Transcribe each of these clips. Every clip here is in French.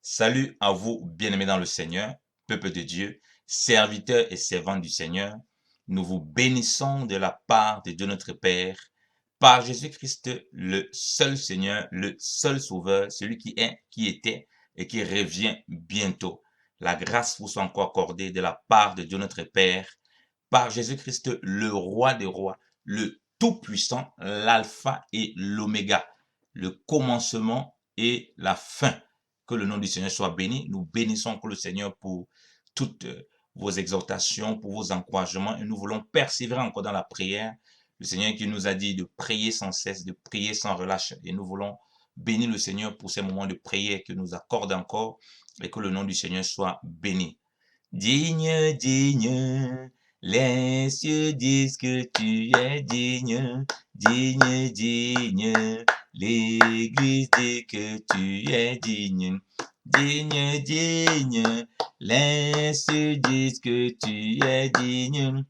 Salut à vous, bien-aimés dans le Seigneur, peuple de Dieu, serviteurs et servantes du Seigneur. Nous vous bénissons de la part de Dieu notre Père, par Jésus-Christ, le seul Seigneur, le seul Sauveur, celui qui est, qui était et qui revient bientôt. La grâce vous soit encore accordée de la part de Dieu notre Père, par Jésus-Christ, le roi des rois, le tout-puissant, l'alpha et l'oméga, le commencement et la fin. Que le nom du Seigneur soit béni. Nous bénissons encore le Seigneur pour toutes vos exhortations, pour vos encouragements, et nous voulons persévérer encore dans la prière. Le Seigneur qui nous a dit de prier sans cesse, de prier sans relâche, et nous voulons bénir le Seigneur pour ces moments de prière qu'il nous accorde encore, et que le nom du Seigneur soit béni. Digne, digne, les cieux disent que tu es digne, digne, digne, l'Église dit que tu es digne, digne, digne, les cieux disent que tu es digne,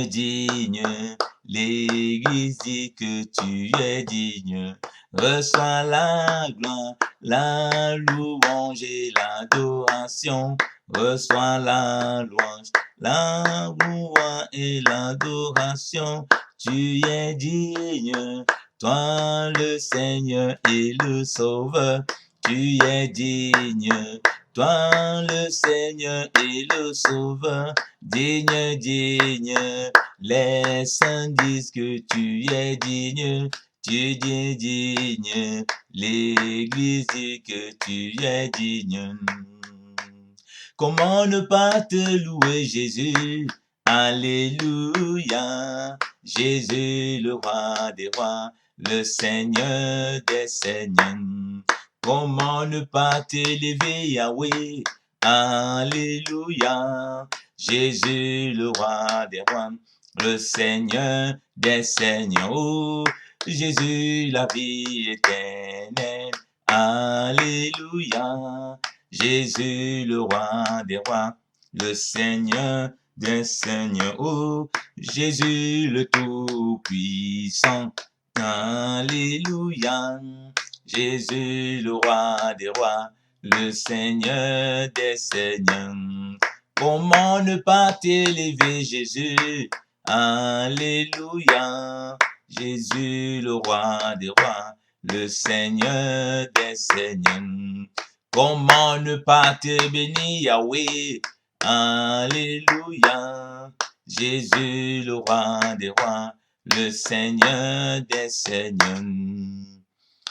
digne, l'Église dit que tu es digne. Reçois la gloire, la louange et l'adoration. Reçois la louange, la louange et l'adoration. Tu es digne, toi le Seigneur et le Sauveur. Tu es digne, toi le Seigneur et le Sauveur. Digne, digne, les saints disent que tu es digne. Tu es digne, l'Église dit que tu es digne. Comment ne pas te louer, Jésus? Alléluia. Jésus, le roi des rois, le Seigneur des seigneurs. Comment ne pas t'élever, Yahweh? Alléluia. Jésus, le roi des rois, le Seigneur des seigneurs. Oh, Jésus, la vie éternelle. Alléluia. Jésus, le roi des rois, le Seigneur des seigneurs. Oh, Jésus, le tout-puissant. Alléluia. Jésus, le roi des rois, le Seigneur des seigneurs. Comment ne pas t'élever, Jésus? Alléluia. Jésus, le roi des rois, le Seigneur des seigneurs. Comment ne pas te bénir, Yahweh? Alléluia. Jésus, le roi des rois, le Seigneur des seigneurs.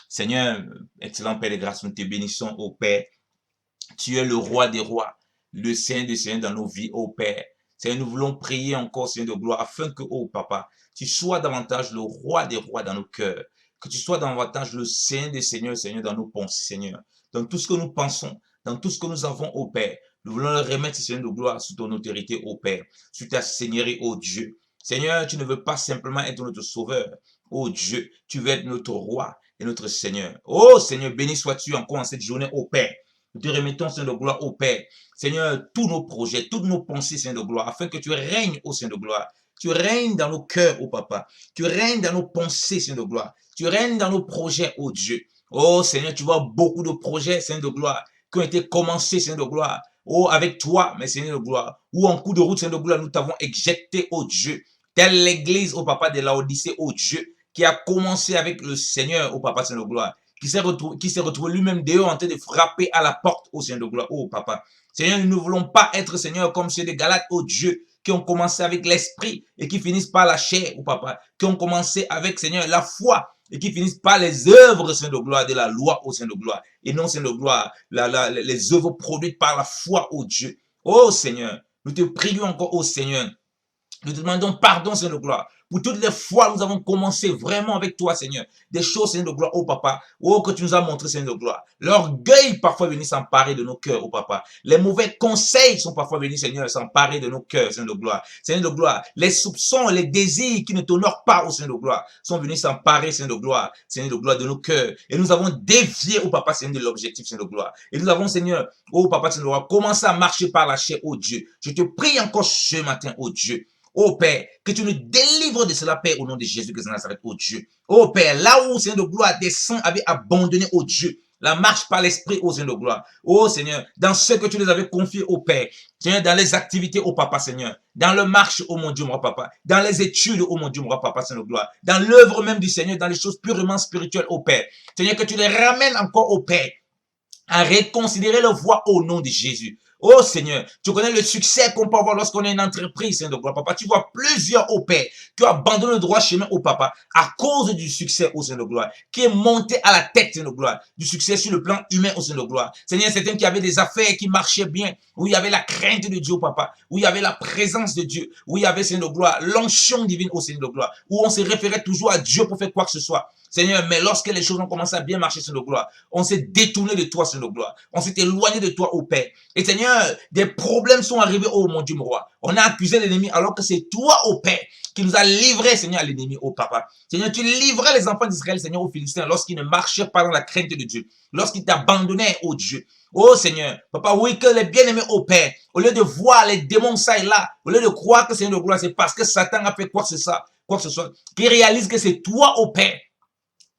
Seigneur, excellent Père de grâce, nous te bénissons, ô Père. Tu es le roi des rois, le Saint des Seigneurs dans nos vies, ô Père. Seigneur, nous voulons prier encore, Seigneur de gloire, afin que, ô Papa, tu sois davantage le roi des rois dans nos cœurs. Que tu sois davantage le Saint des Seigneurs, Seigneur, dans nos pensées, Seigneur. Dans tout ce que nous pensons, dans tout ce que nous avons, ô Père. Nous voulons le remettre, Seigneur de gloire, sous ton autorité, ô Père, sous ta seigneurie, ô Dieu. Seigneur, tu ne veux pas simplement être notre sauveur, ô Dieu. Tu veux être notre roi et notre Seigneur. Ô Seigneur, béni sois-tu encore en cette journée, ô Père. Nous te remettons, Seigneur de gloire, au Père. Seigneur, tous nos projets, toutes nos pensées, Seigneur de gloire, afin que tu règnes, ô Seigneur de gloire. Tu règnes dans nos cœurs, ô Papa. Tu règnes dans nos pensées, Seigneur de gloire. Tu règnes dans nos projets, ô Dieu. Oh Seigneur, tu vois beaucoup de projets, Seigneur de gloire, qui ont été commencés, Seigneur de gloire. Oh, avec toi, mais Seigneur de gloire. Ou en coup de route, Seigneur de gloire, nous t'avons éjecté, ô Dieu. Telle l'église, ô Papa, de l'Odyssée, ô Dieu, qui a commencé avec le Seigneur, ô Papa, Seigneur de gloire, qui s'est retrouvé lui-même dehors en train de frapper à la porte au Seigneur de gloire. Oh, Papa. Seigneur, nous ne voulons pas être, Seigneur, comme ceux des Galates, oh Dieu, qui ont commencé avec l'esprit et qui finissent par la chair, oh Papa. Qui ont commencé avec, Seigneur, la foi et qui finissent par les œuvres, Seigneur de gloire, de la loi, au Seigneur de gloire. Et non, Seigneur de gloire, les œuvres produites par la foi, oh Dieu. Oh Seigneur, nous te prions encore, oh Seigneur. Nous te demandons pardon, Seigneur de gloire. Pour toutes les fois, nous avons commencé vraiment avec toi, Seigneur. Des choses, Seigneur de gloire, oh Papa. Oh, que tu nous as montré, Seigneur de gloire. L'orgueil parfois est venu s'emparer de nos cœurs, oh Papa. Les mauvais conseils sont parfois venus, Seigneur, s'emparer de nos cœurs, Seigneur de gloire. Seigneur de gloire, les soupçons, les désirs qui ne t'honorent pas, oh Seigneur de gloire, sont venus s'emparer, Seigneur de gloire, de nos cœurs. Et nous avons dévié, oh Papa, Seigneur, de l'objectif, Seigneur de gloire. Et nous avons, Seigneur, oh Papa, Seigneur de gloire, commencé à marcher par la chair, oh Dieu. Je te prie encore ce matin, oh Dieu. Oh Père, que tu nous délivres de cela, Père, au nom de Jésus-Christ de Nazareth, oh Dieu. Oh Père, là où, Seigneur de gloire, des saints avaient abandonné, oh Dieu, la marche par l'esprit, ô Seigneur de gloire. Oh Seigneur, dans ce que tu les avais confiés au Père, Seigneur, dans les activités, au Papa, Seigneur, dans le marche, oh mon Dieu, mon Papa, dans les études, oh mon Dieu, mon Papa, Seigneur de gloire, dans l'œuvre même du Seigneur, dans les choses purement spirituelles, au Père. Seigneur, que tu les ramènes encore au Père, à réconsidérer leur voie au nom de Jésus. Oh Seigneur, tu connais le succès qu'on peut avoir lorsqu'on est une entreprise, Seigneur de gloire, Papa. Tu vois plusieurs au Père qui ont abandonné le droit chemin au Papa à cause du succès au Seigneur de gloire, qui est monté à la tête, Seigneur de gloire, du succès sur le plan humain au Seigneur de gloire. Seigneur, certains qui avaient des affaires qui marchaient bien, où il y avait la crainte de Dieu, Papa, où il y avait la présence de Dieu, où il y avait, Seigneur de gloire, l'onction divine au Seigneur de gloire, où on se référait toujours à Dieu pour faire quoi que ce soit. Seigneur, mais lorsque les choses ont commencé à bien marcher, Seigneur de gloire, on s'est détourné de toi, Seigneur de gloire. On s'est éloigné de toi, ô Père. Et Seigneur, des problèmes sont arrivés, oh mon Dieu, mon roi. On a accusé l'ennemi alors que c'est toi, ô Père, qui nous a livrés, Seigneur, à l'ennemi, ô Papa. Seigneur, tu livrais les enfants d'Israël, Seigneur, aux Philistins, lorsqu'ils ne marchaient pas dans la crainte de Dieu, lorsqu'ils t'abandonnaient, ô Dieu. Oh Seigneur, Papa, oui, que les bien-aimés, ô Père, au lieu de voir les démons ça et là, au lieu de croire que Seigneur de gloire, c'est parce que Satan a fait quoi que ce soit, qu'ils réalisent que c'est toi, ô Père,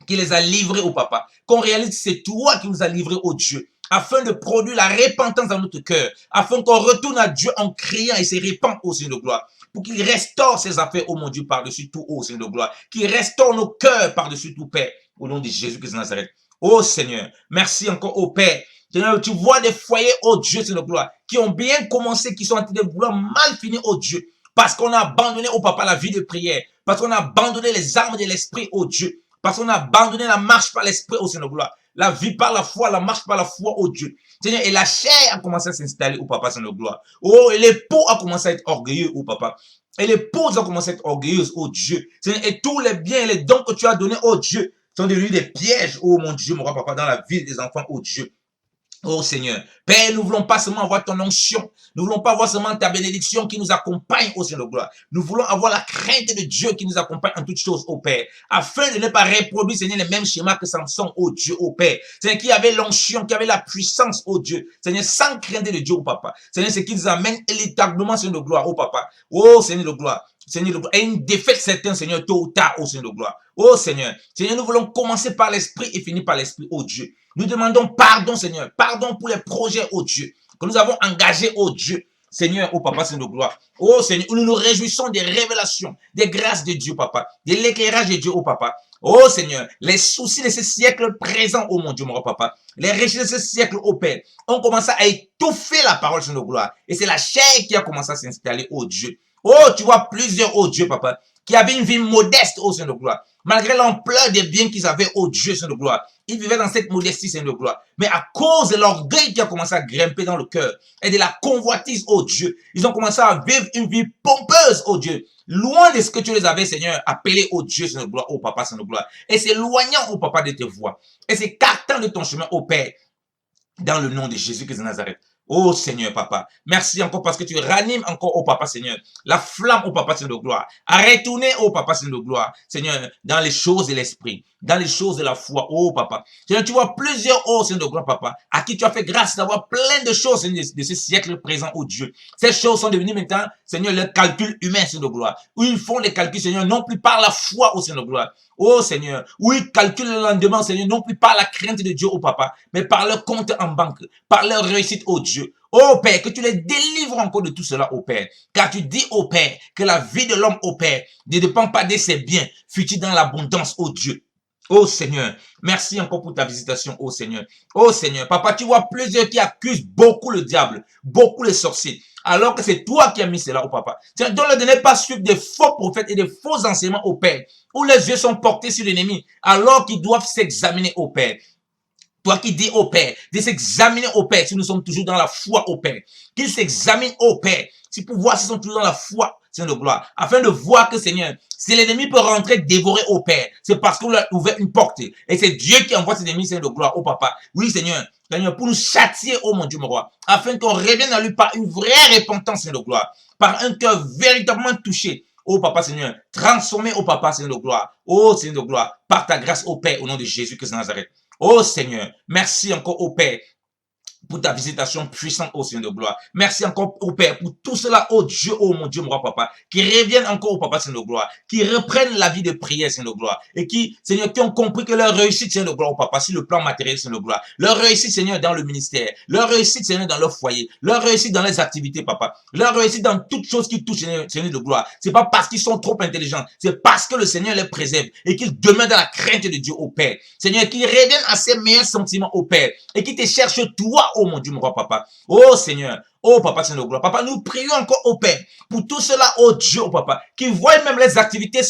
qui les a livrés au Papa, qu'on réalise que c'est toi qui nous as livrés au Dieu, afin de produire la repentance dans notre cœur, afin qu'on retourne à Dieu en criant et se répand au Seigneur de gloire, pour qu'il restaure ses affaires, oh mon Dieu, par-dessus tout, oh Seigneur de gloire, qu'il restaure nos cœurs par-dessus tout, Père, au nom de Jésus-Christ de Nazareth. Oh Seigneur, merci encore au Père. Seigneur, tu vois des foyers, oh Dieu, Seigneur de gloire, qui ont bien commencé, qui sont en train de vouloir mal finir, oh Dieu, parce qu'on a abandonné au Papa la vie de prière, parce qu'on a abandonné les armes de l'esprit, oh Dieu, parce qu'on a abandonné la marche par l'esprit au Seigneur de gloire. La vie par la foi, la marche par la foi au Dieu. Seigneur, et la chair a commencé à s'installer au Papa Seigneur de gloire. Oh, et l'époux a commencé à être orgueilleux au Papa. Et l'épouse a commencé à être orgueilleuse au Dieu. Seigneur, et tous les biens et les dons que tu as donnés au Dieu sont devenus des pièges, oh mon Dieu, mon roi Papa, dans la vie des enfants au Dieu. Oh Seigneur, Père, nous voulons pas seulement avoir ton onction, nous voulons pas avoir seulement ta bénédiction qui nous accompagne au Seigneur de gloire. Nous voulons avoir la crainte de Dieu qui nous accompagne en toutes choses, ô Père, afin de ne pas reproduire, Seigneur, les mêmes schémas que Samson, ô Dieu, ô Père. Seigneur, qui avait l'onction, qui avait la puissance, ô Dieu. Seigneur, sans crainte de Dieu, ô Papa. Seigneur, c'est qui nous amène établement, Seigneur de gloire, ô Papa. Oh Seigneur de gloire. Seigneur, et une défaite certaine, Seigneur, tôt ou tard, ô Seigneur de gloire. Oh Seigneur, Seigneur, nous voulons commencer par l'esprit et finir par l'esprit, ô Dieu. Nous demandons pardon, Seigneur, pardon pour les projets, ô Dieu, que nous avons engagés, ô Dieu, Seigneur, ô Papa, Seigneur de gloire. Oh Seigneur, où nous nous réjouissons des révélations, des grâces de Dieu, Papa, de l'éclairage de Dieu, ô Papa. Oh Seigneur, les soucis de ce siècle présent, ô mon Dieu, mon Papa, les richesses de ce siècle, ô Père, ont commencé à étouffer la parole, Seigneur de gloire. Et c'est la chair qui a commencé à s'installer, ô Dieu. Oh, tu vois plusieurs, ô Dieu, Papa, qui avaient une vie modeste, ô Seigneur de gloire. Malgré l'ampleur des biens qu'ils avaient, ô Dieu, Seigneur de gloire. Ils vivaient dans cette modestie, Seigneur de gloire. Mais à cause de l'orgueil qui a commencé à grimper dans le cœur et de la convoitise, ô Dieu, ils ont commencé à vivre une vie pompeuse, ô Dieu. Loin de ce que tu les avais, Seigneur, appelé, ô Dieu, Seigneur de gloire, ô Papa, Seigneur de gloire. Et s'éloignant, ô Papa, de tes voies. Et s'écartant de ton chemin, ô Père. Dans le nom de Jésus-Christ de Nazareth. Oh Seigneur, Papa, merci encore parce que tu ranimes encore, oh Papa, Seigneur, la flamme, oh Papa, Seigneur de gloire, à retourner, oh Papa, Seigneur de gloire, Seigneur, dans les choses de l'esprit, dans les choses de la foi, oh Papa. Seigneur, tu vois plusieurs, oh Seigneur de gloire, Papa, à qui tu as fait grâce d'avoir plein de choses, Seigneur, de ce siècle présent, oh Dieu. Ces choses sont devenues maintenant, Seigneur, le calcul humain, Seigneur de gloire, où ils font les calculs, Seigneur, non plus par la foi, oh Seigneur de gloire. Oh Seigneur, où ils calculent le lendemain, Seigneur, non plus par la crainte de Dieu, oh Papa, mais par leur compte en banque, par leur réussite, oh Dieu. Oh Père, que tu les délivres encore de tout cela, oh Père. Car tu dis, oh Père, que la vie de l'homme, oh Père, ne dépend pas de ses biens, fut-il dans l'abondance, oh Dieu. Oh Seigneur, merci encore pour ta visitation, oh Seigneur. Oh Seigneur, Papa, tu vois plusieurs qui accusent beaucoup le diable, beaucoup les sorciers, alors que c'est toi qui as mis cela, oh Papa. Donc ne pas suivre des faux prophètes et des faux enseignements, oh Père, où les yeux sont portés sur l'ennemi, alors qu'ils doivent s'examiner, oh Père. Toi qui dis au Père, de s'examiner au Père, si nous sommes toujours dans la foi au Père. Qu'ils s'examinent au Père, si pour voir s'ils sont toujours dans la foi, Seigneur de gloire. Afin de voir que, Seigneur, si l'ennemi peut rentrer dévorer au Père, c'est parce qu'on lui a ouvert une porte. Et c'est Dieu qui envoie ses ennemis, Seigneur de gloire, au Papa. Oui, Seigneur, Seigneur, pour nous châtier, oh mon Dieu, mon roi. Afin qu'on revienne à lui par une vraie repentance, Seigneur de gloire. Par un cœur véritablement touché. Oh Papa Seigneur, transformé au Papa Seigneur de gloire. Oh Seigneur de gloire, par ta grâce au Père, au nom de Jésus-Christ de Nazareth. Oh Seigneur, merci encore au Père pour ta visitation puissante au Seigneur de gloire. Merci encore au Père pour tout cela, oh Dieu, oh mon Dieu, mon roi papa, qui reviennent encore au papa Seigneur de gloire, qui reprennent la vie de prière Seigneur de gloire, et qui, Seigneur, qui ont compris que leur réussite Seigneur de gloire au papa, sur le plan matériel Seigneur de gloire, leur réussite Seigneur dans le ministère, leur réussite Seigneur dans leur foyer, leur réussite dans les activités papa, leur réussite dans toutes choses qui touchent Seigneur de gloire. C'est pas parce qu'ils sont trop intelligents, c'est parce que le Seigneur les préserve et qu'ils demeurent dans la crainte de Dieu au Père. Seigneur, qu'ils reviennent à ses meilleurs sentiments au Père et qui te cherchent toi, oh mon Dieu, mon roi papa. Oh Seigneur, oh papa Seigneur de gloire. Papa, nous prions encore au Père pour tout cela, oh Dieu, oh papa, qui voient même les activités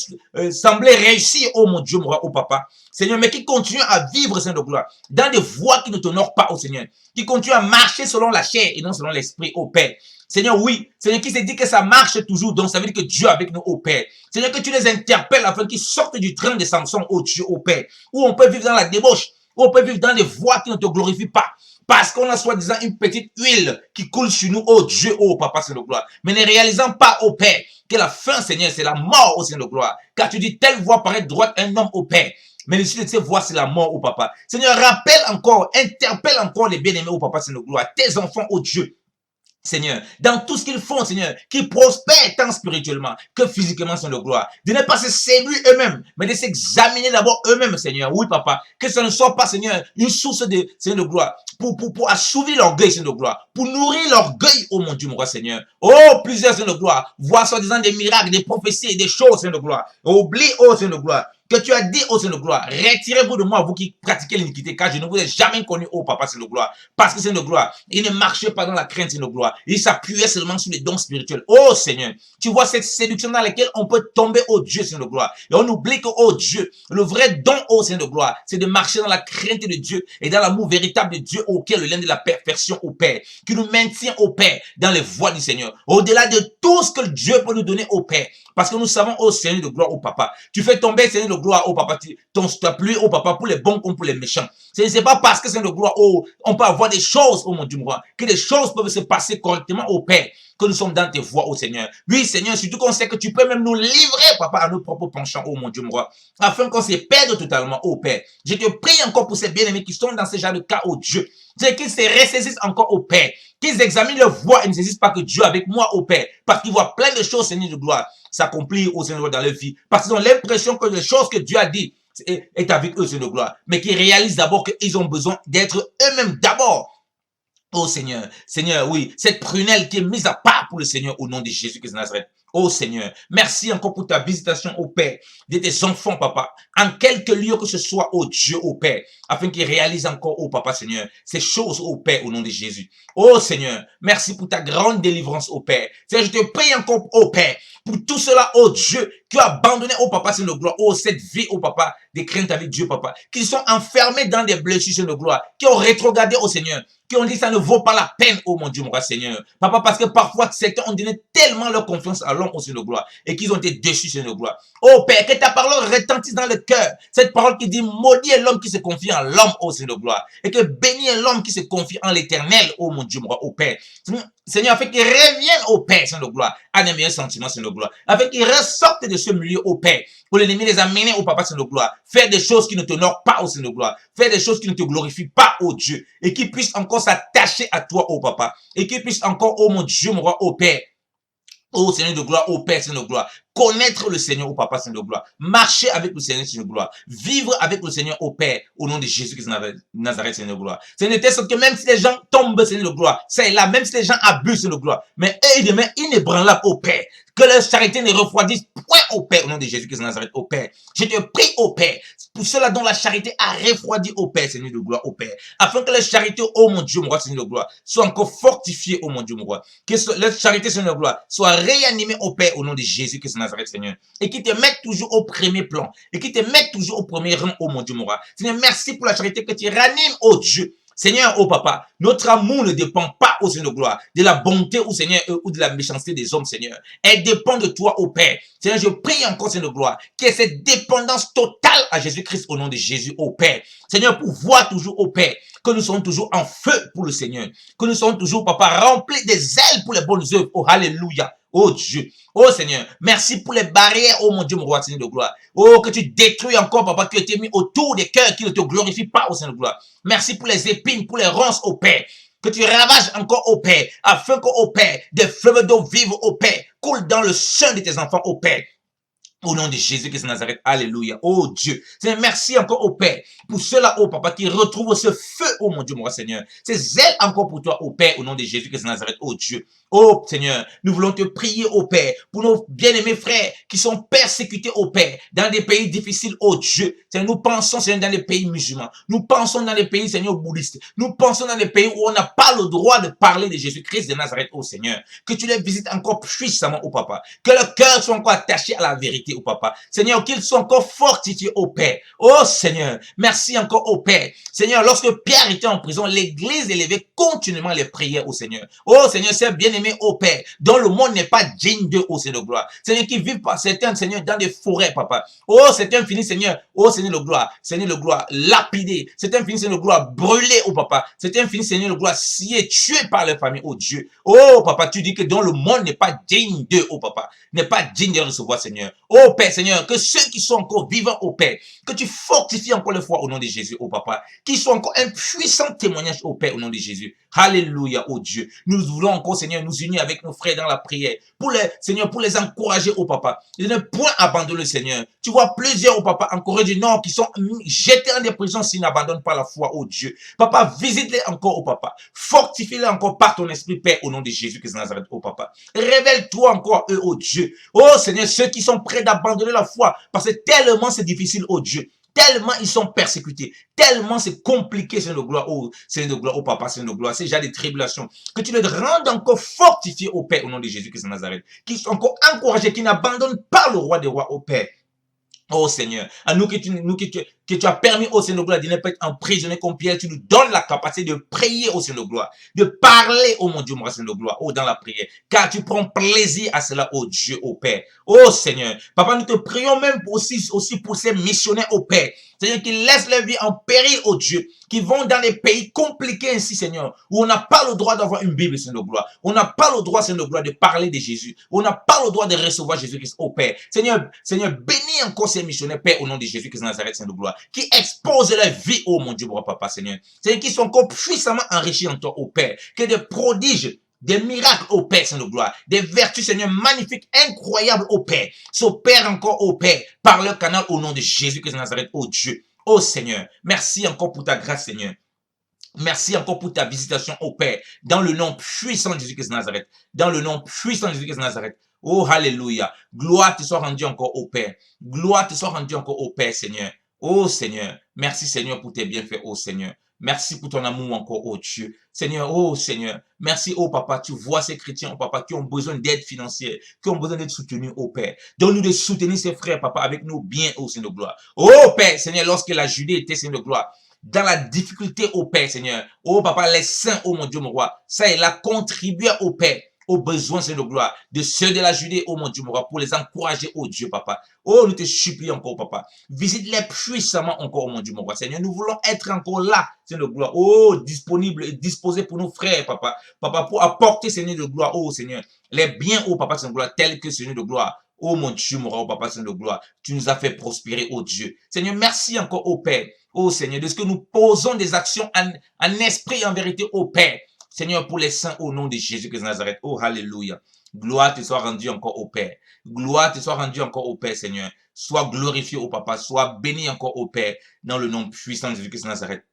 sembler réussir, oh mon Dieu, mon roi, oh papa. Seigneur, mais qui continuent à vivre, Seigneur de gloire, dans des voies qui ne t'honorent pas, oh Seigneur, qui continuent à marcher selon la chair et non selon l'esprit, oh Père. Seigneur, oui, Seigneur, qui se dit que ça marche toujours, donc ça veut dire que Dieu est avec nous, au Père. Seigneur, que tu les interpelles afin qu'ils sortent du train de Samson, oh Dieu, au Père, où on peut vivre dans la débauche, où on peut vivre dans des voies qui ne te glorifient pas. Parce qu'on a soi-disant une petite huile qui coule sur nous, oh Dieu, oh Papa, Seigneur de gloire. Mais ne réalisant pas, oh Père, que la fin, Seigneur, c'est la mort, oh Seigneur de gloire. Car tu dis, telle voie paraît droite un homme, oh Père. Mais l'issue de ces voies, c'est la mort, oh Papa. Seigneur, rappelle encore, interpelle encore les bien-aimés, oh Papa, Seigneur de gloire. Tes enfants, oh Dieu. Seigneur, dans tout ce qu'ils font, Seigneur, qu'ils prospèrent tant spirituellement que physiquement, Seigneur de gloire. De ne pas se séduire eux-mêmes, mais de s'examiner d'abord eux-mêmes, Seigneur. Oui, papa, que ça ne soit pas, Seigneur, une source de, Seigneur de gloire, pour assouvir l'orgueil, Seigneur de gloire, pour nourrir l'orgueil, oh mon Dieu, mon roi, Seigneur. Oh, plusieurs, Seigneur de gloire, voient soi-disant des miracles, des prophéties et des choses, Seigneur de gloire. Oublie, oh, Seigneur de gloire, que tu as dit, oh Seigneur de gloire, retirez-vous de moi, vous qui pratiquez l'iniquité, car je ne vous ai jamais connu, oh Papa, Seigneur de gloire. Parce que Seigneur de gloire, il ne marchait pas dans la crainte, Seigneur de gloire. Il s'appuyait seulement sur les dons spirituels. Oh Seigneur, tu vois cette séduction dans laquelle on peut tomber, oh Dieu, Seigneur de gloire. Et on oublie que, oh Dieu, le vrai don, oh Seigneur de gloire, c'est de marcher dans la crainte de Dieu et dans l'amour véritable de Dieu, auquel le lien de la perfection au Père, qui nous maintient au Père dans les voies du Seigneur. Au-delà de tout ce que Dieu peut nous donner au Père. Parce que nous savons, oh Seigneur de gloire, oh Papa, tu fais tomber, Seigneur de gloire, oh Papa, ta pluie, oh Papa, pour les bons comme pour les méchants. Ce n'est pas parce que, Seigneur de gloire, oh, on peut avoir des choses, oh mon Dieu, moi, que des choses peuvent se passer correctement au Père, que nous sommes dans tes voies, oh Seigneur. Oui, Seigneur, surtout qu'on sait que tu peux même nous livrer, Papa, à nos propres penchants, oh mon Dieu, moi, afin qu'on se perde totalement, oh Père. Je te prie encore pour ces bien-aimés qui sont dans ce genre de cas, oh Dieu. C'est qu'ils se ressaisissent encore au Père, qu'ils examinent leur voie et ne se disent pas que Dieu est avec moi, au Père, parce qu'ils voient plein de choses, Seigneur de gloire, s'accomplir au Seigneur dans leur vie, parce qu'ils ont l'impression que les choses que Dieu a dit est avec eux, Seigneur de gloire, mais qu'ils réalisent d'abord qu'ils ont besoin d'être eux-mêmes d'abord. Oh Seigneur, Seigneur, oui, cette prunelle qui est mise à part pour le Seigneur au nom de Jésus-Christ de Nazareth. Oh Seigneur, merci encore pour ta visitation au Père de tes enfants, Papa, en quelque lieu que ce soit, oh Dieu, au Père, afin qu'ils réalisent encore, oh Papa, Seigneur, ces choses, au Père, au nom de Jésus. Oh Seigneur, merci pour ta grande délivrance, au Père. Seigneur, je te prie encore, oh Père, pour tout cela, oh Dieu, qui a abandonné, oh Papa, Seigneur de gloire, oh cette vie, oh Papa, des craintes avec Dieu, Papa, qui sont enfermés dans des blessures, Seigneur de gloire, qui ont rétrogradé au Seigneur, qui ont dit ça ne vaut pas la peine, oh mon Dieu, mon roi Seigneur. Papa, parce que parfois, certains ont donné tellement leur confiance à l'homme, au Seigneur de gloire, et qu'ils ont été déçus, Seigneur de gloire. Oh Père, que ta parole retentisse dans le cœur. Cette parole qui dit, maudit est l'homme qui se confie en l'homme, oh Seigneur de gloire. Et que béni est l'homme qui se confie en l'éternel, oh mon Dieu, mon roi, oh Père. Seigneur, afin qu'ils reviennent au Père, Seigneur de gloire, à des meilleurs sentiments, Seigneur de gloire. Afin qu'ils ressortent de ce milieu au Père, pour l'ennemi les amener au Papa, Seigneur de gloire. Faire des choses qui ne t'honorent pas, au Seigneur de gloire. Faire des choses qui ne te glorifient pas, oh Dieu. Et qui puissent encore s'attacher à toi, oh Papa. Et qui puissent encore, oh mon Dieu, mon roi, oh Père. Oh Seigneur de gloire, oh Père, Seigneur de gloire. Connaître le Seigneur, au Papa, Seigneur de gloire. Marcher avec le Seigneur, Seigneur de gloire. Vivre avec le Seigneur, au Père, au nom de Jésus-Christ de Nazareth, Seigneur de gloire. C'est une telle sorte que même si les gens tombent, Seigneur de gloire, c'est là, même si les gens abusent, Seigneur de gloire, mais eux, ils demeurent inébranlables, au Père. Que leur charité ne refroidisse point, au Père, au nom de Jésus-Christ de Nazareth, au Père. Je te prie, au Père, pour ceux-là dont la charité a refroidi, au Père, Seigneur de gloire, au Père. Afin que leur charité, oh mon Dieu, mon roi, Seigneur de gloire, soit encore fortifiée, oh mon Dieu, mon roi. Que leur charité, Seigneur de gloire, soit réanimée, au Père, au nom de Jésus-Christ de Nazareth, Seigneur. Et qui te mettent toujours au premier plan. Et qui te mettent toujours au premier rang, oh mon Dieu, mon roi. Seigneur, merci pour la charité que tu ranimes, oh Dieu. Seigneur, oh Papa, notre amour ne dépend pas, oh Seigneur de gloire, de la bonté, oh Seigneur, ou de la méchanceté des hommes, Seigneur. Elle dépend de toi, oh Père. Seigneur, je prie encore, Seigneur de gloire, qu'il y ait cette dépendance totale à Jésus-Christ au nom de Jésus, oh Père. Seigneur, pour voir toujours, oh Père, que nous sommes toujours en feu pour le Seigneur. Que nous sommes toujours, Papa, remplis des ailes pour les bonnes œuvres, oh Alléluia. Oh Dieu, oh Seigneur, merci pour les barrières, oh mon Dieu, mon roi, Seigneur de gloire. Oh, que tu détruis encore, Papa, qui a été mis autour des cœurs qui ne te glorifient pas, oh Seigneur de gloire. Merci pour les épines, pour les ronces, oh Père. que tu ravages encore, ô Père, afin que, ô Père, des fleuves d'eau vive, ô Père, coulent dans le sein de tes enfants, ô Père. Au nom de Jésus-Christ de Nazareth, alléluia. Oh Dieu, Seigneur, merci encore au Père pour ceux-là, oh Papa, qui retrouvent ce feu, oh mon Dieu, mon roi Seigneur. C'est zèle encore pour toi, oh Père, au nom de Jésus-Christ de Nazareth, oh Dieu. Oh Seigneur, nous voulons te prier, oh Père, pour nos bien-aimés frères qui sont persécutés, oh Père, dans des pays difficiles, oh Dieu. Seigneur, nous pensons, Seigneur, dans les pays musulmans. Nous pensons dans les pays, Seigneur, bouddhistes. Nous pensons dans les pays où on n'a pas le droit de parler de Jésus-Christ de Nazareth, oh Seigneur. Que tu les visites encore puissamment, oh Papa. Que le cœur soit encore attaché à la vérité, oh Papa. Seigneur, qu'ils soient encore fortifiés, oh Père. Oh Seigneur, merci encore, oh Père. Seigneur, lorsque Pierre était en prison, l'église élevait continuellement les prières au Seigneur. Oh Seigneur, c'est bien-aimé, oh Père, dont le monde n'est pas digne d'eux, oh Seigneur de gloire. Seigneur, qui vivent par certains, Seigneur, dans des forêts, Papa. Oh, certains finissent, Seigneur, oh Seigneur de gloire, lapidés. Certains finissent, Seigneur de gloire, brûlés, oh Papa. Certains finissent, Seigneur de gloire, sciés, tués par leur famille, oh Dieu. Oh Papa, tu dis que dans le monde n'est pas digne d'eux, oh Papa, n'est pas digne de recevoir, Seigneur. Oh Père, Seigneur, que ceux qui sont encore vivants, oh Père, que tu fortifies encore le foi au nom de Jésus, oh Papa, qui soit encore un puissant témoignage, oh Père, au nom de Jésus. Alléluia, oh Dieu. Nous voulons encore, Seigneur, nous unir avec nos frères dans la prière. Pour les, Seigneur, pour les encourager, oh Papa. Et ne point abandonner, Seigneur. Tu vois plusieurs, oh Papa, encouragés, non, qui sont jetés en des prisons s'ils n'abandonnent pas la foi, oh Dieu. Papa, visite-les encore, oh Papa. Fortifie-les encore par ton esprit, Père, au nom de Jésus-Christ de Nazareth, oh Papa. Révèle-toi encore, eux, oh Dieu. Oh Seigneur, ceux qui sont prêts d'abandonner la foi, parce que tellement c'est difficile, oh Dieu. Tellement ils sont persécutés, tellement c'est compliqué, Seigneur de gloire, oh Seigneur de gloire, oh Papa, Seigneur de gloire, c'est déjà des tribulations, que tu les rendes encore fortifiés, au Père, au nom de Jésus-Christ de Nazareth, qui sont encore encouragés, qui n'abandonnent pas le roi des rois, au Père. Oh Seigneur, à nous que tu as permis au Seigneur de gloire de ne pas être emprisonné comme Pierre, tu nous donnes la capacité de prier au Seigneur de gloire, de parler, oh mon Dieu, mon Seigneur de gloire, oh dans la prière, car tu prends plaisir à cela, oh Dieu, oh Père. Oh Seigneur, Papa, nous te prions même aussi pour ces missionnaires, oh Père, Seigneur, qui laissent leur vie en péril, oh Dieu, qui vont dans les pays compliqués ainsi, Seigneur, où on n'a pas le droit d'avoir une Bible, Seigneur de gloire, on n'a pas le droit, Seigneur de gloire, de parler de Jésus, on n'a pas le droit de recevoir Jésus-Christ, oh Père. Seigneur, bénis encore ces missionnaires, Père, au nom de Jésus-Christ de Nazareth, Seigneur de gloire, qui exposent leur vie, oh mon Dieu, mon Papa, Seigneur. Seigneur, qui sont encore puissamment enrichis en toi, oh Père, que des prodiges, des miracles, ô Père, Seigneur de gloire, des vertus, Seigneur, magnifiques, incroyables, ô Père, s'opèrent encore, ô Père, par le canal au nom de Jésus-Christ de Nazareth, ô Dieu, ô Seigneur. Merci encore pour ta grâce, Seigneur. Merci encore pour ta visitation, ô Père, dans le nom puissant de Jésus-Christ de Nazareth, dans le nom puissant de Jésus-Christ de Nazareth. Oh, alléluia. Gloire te soit rendue encore, ô Père. Gloire te soit rendue encore, ô Père, Seigneur. Oh, Seigneur. Merci, Seigneur, pour tes bienfaits, ô Seigneur. Merci pour ton amour encore, oh Dieu. Seigneur, oh Seigneur. Merci, oh Papa. Tu vois ces chrétiens, oh Papa, qui ont besoin d'aide financière, qui ont besoin d'être soutenus, oh Père. Donne-nous de soutenir ces frères, Papa, avec nos biens, oh Seigneur de gloire. Oh Père, Seigneur, lorsque la Judée était, Seigneur de gloire, dans la difficulté, au Père, Seigneur. Oh Papa, les saints, oh mon Dieu, mon roi. Ça, il a contribué, au Père, aux besoins, Seigneur de gloire, de ceux de la Judée, oh mon Dieu, mon roi, pour les encourager, oh Dieu, Papa. Oh, nous te supplions encore, Papa. Visite-les puissamment encore, oh mon Dieu, mon roi, Seigneur. Nous voulons être encore là, Seigneur de gloire. Oh, disponible et disposé pour nos frères, Papa. Papa, pour apporter, Seigneur de gloire, oh Seigneur, les biens, oh Papa, Seigneur de gloire, tels que Seigneur de gloire. Oh mon Dieu, mon roi, oh Papa, Seigneur de gloire. Tu nous as fait prospérer, oh Dieu. Seigneur, merci encore, oh Père. Oh Seigneur, de ce que nous posons des actions en esprit et en vérité, oh Père. Seigneur, pour les saints, au nom de Jésus-Christ de Nazareth. Oh, alléluia. Gloire te soit rendue encore au Père. Gloire te soit rendue encore au Père, Seigneur. Sois glorifié au Papa. Sois béni encore au Père. Dans le nom puissant de Jésus-Christ de Nazareth.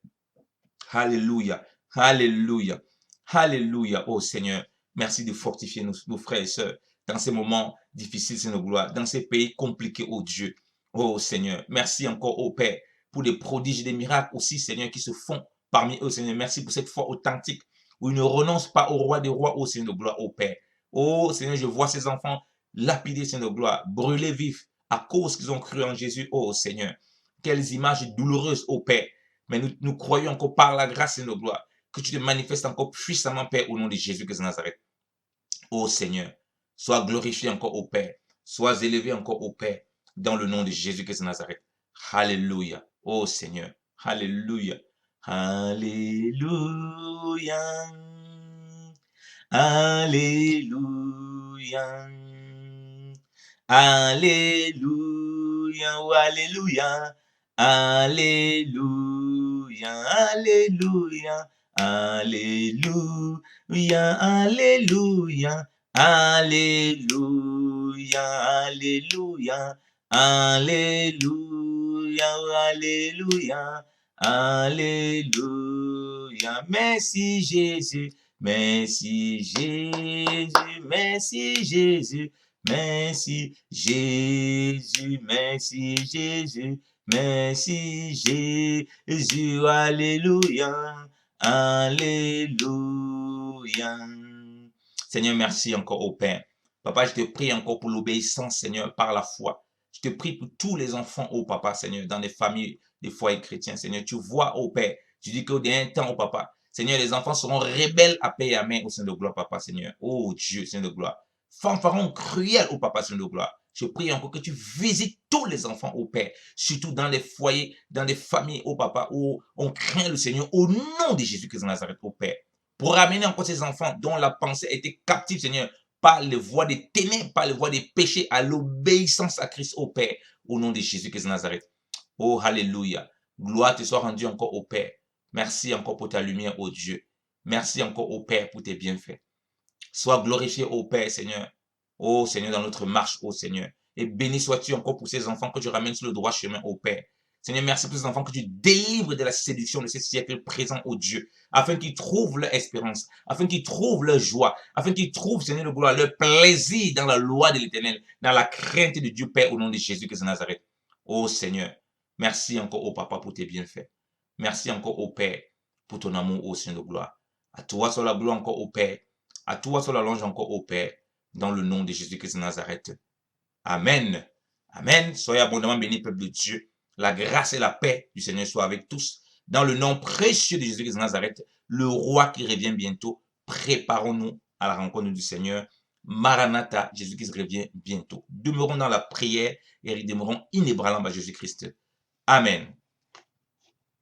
Alléluia. Alléluia. Alléluia. Oh Seigneur, merci de fortifier nos frères et sœurs dans ces moments difficiles, Seigneur, gloire, dans ces pays compliqués, oh Dieu. Oh Seigneur, merci encore, oh Père, pour des prodiges et des miracles aussi, Seigneur, qui se font parmi eux, Seigneur. Merci pour cette foi authentique où ils ne renoncent pas au roi des rois, oh Seigneur de gloire, oh Père. Oh Seigneur, je vois ces enfants lapidés, Seigneur de gloire, brûlés vifs à cause qu'ils ont cru en Jésus, oh Seigneur. Quelles images douloureuses, oh Père. Mais nous croyons encore par la grâce, Seigneur de gloire, que tu te manifestes encore puissamment, Père, au nom de Jésus-Christ de Nazareth. Oh Seigneur, sois glorifié encore au Père, sois élevé encore au Père, dans le nom de Jésus-Christ de Nazareth. Alléluia. Oh Seigneur, alléluia. Alléluia. Alléluia. Alléluia. Oh, alléluia. Alléluia. Alléluia. Alléluia, Alléluia, Alléluia, Alléluia, Alléluia, Alléluia, Alléluia. Merci Jésus, merci Jésus, merci Jésus, merci Jésus, merci Jésus, merci Jésus, Alléluia, Alléluia. Seigneur, merci encore au Père. Papa, je te prie encore pour l'obéissance, Seigneur, par la foi. Je te prie pour tous les enfants, oh Papa, Seigneur, dans des familles, des foyers chrétiens, Seigneur. Tu vois, oh Père, tu dis qu'au dernier temps, oh Papa, Seigneur, les enfants seront rebelles à paix et à main au sein de gloire, Papa, Seigneur. Oh Dieu, Seigneur de gloire. Fanfaron cruel, oh Papa, Seigneur de gloire. Je prie encore que tu visites tous les enfants, oh Père, surtout dans les foyers, dans des familles, oh Papa, où on craint le Seigneur, au nom de Jésus-Christ de Nazareth, oh Père. Pour ramener encore ces enfants dont la pensée était captive, Seigneur, par les voies des ténèbres, par les voies des péchés, à l'obéissance à Christ, au Père, au nom de Jésus-Christ de Nazareth. Oh, alléluia. Gloire te soit rendue encore au Père. Merci encore pour ta lumière, ô Dieu. Merci encore au Père pour tes bienfaits. Sois glorifié, ô Père, Seigneur. Ô Seigneur, dans notre marche, ô Seigneur. Et béni sois-tu encore pour ces enfants que tu ramènes sur le droit chemin, ô Père. Seigneur, merci pour ces enfants que tu délivres de la séduction de ce siècle présent, ô Dieu, afin qu'ils trouvent leur espérance, afin qu'ils trouvent leur joie, afin qu'ils trouvent, Seigneur de gloire, leur plaisir dans la loi de l'Éternel, dans la crainte de Dieu Père, au nom de Jésus-Christ de Nazareth. Ô Seigneur, merci encore au Papa pour tes bienfaits. Merci encore au Père pour ton amour, ô Seigneur de gloire. À toi soit la gloire encore au Père. À toi soit la louange encore au Père. Dans le nom de Jésus-Christ de Nazareth. Amen. Amen. Soyez abondamment bénis, peuple de Dieu. La grâce et la paix du Seigneur soient avec tous. Dans le nom précieux de Jésus-Christ de Nazareth, le roi qui revient bientôt. Préparons-nous à la rencontre du Seigneur. Maranatha, Jésus-Christ revient bientôt. Demeurons dans la prière et demeurons inébranlables à Jésus-Christ. Amen.